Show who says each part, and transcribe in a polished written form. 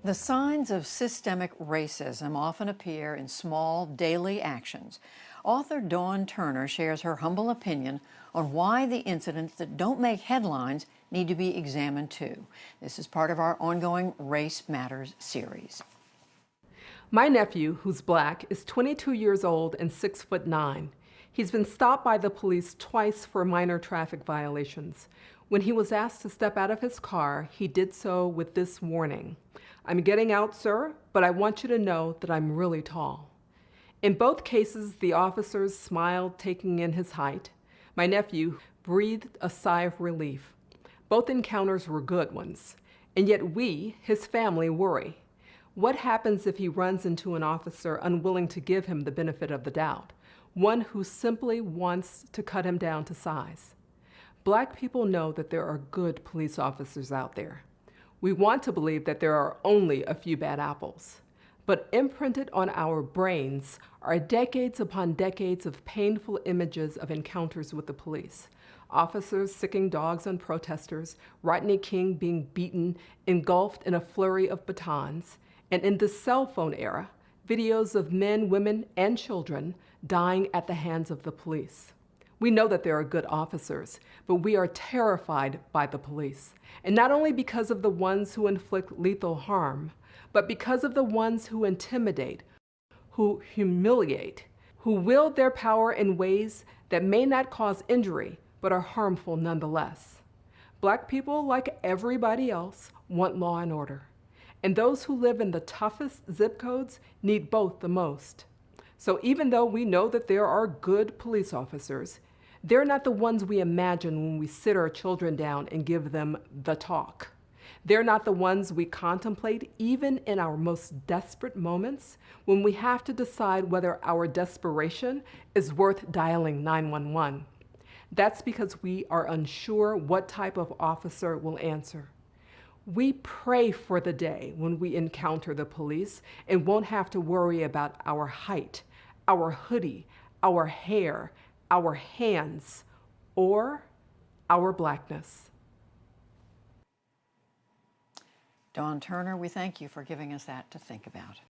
Speaker 1: The signs of systemic racism often appear in small daily actions. Author Dawn Turner shares her humble opinion on why the incidents that don't make headlines need to be examined too. This is part of our ongoing Race Matters series.
Speaker 2: My nephew, who's black, is 22 years old and 6'9". He's been stopped by the police twice for minor traffic violations. When he was asked to step out of his car, he did so with this warning: "I'm getting out, sir, but I want you to know that I'm really tall." In both cases, the officers smiled, taking in his height. My nephew breathed a sigh of relief. Both encounters were good ones, and yet we, his family, worry. What happens if he runs into an officer unwilling to give him the benefit of the doubt, one who simply wants to cut him down to size? Black people know that there are good police officers out there. We want to believe that there are only a few bad apples. But imprinted on our brains are decades upon decades of painful images of encounters with the police. Officers sicking dogs on protesters, Rodney King being beaten, engulfed in a flurry of batons, and in the cell phone era, videos of men, women, and children dying at the hands of the police. We know that there are good officers, but we are terrified by the police. And not only because of the ones who inflict lethal harm, but because of the ones who intimidate, who humiliate, who wield their power in ways that may not cause injury, but are harmful nonetheless. Black people, like everybody else, want law and order. And those who live in the toughest zip codes need both the most. So even though we know that there are good police officers, they're not the ones we imagine when we sit our children down and give them the talk. They're not the ones we contemplate even in our most desperate moments when we have to decide whether our desperation is worth dialing 911. That's because we are unsure what type of officer will answer. We pray for the day when we encounter the police and won't have to worry about our height, our hoodie, our hair, our hands, or our blackness.
Speaker 1: Dawn Turner, we thank you for giving us that to think about.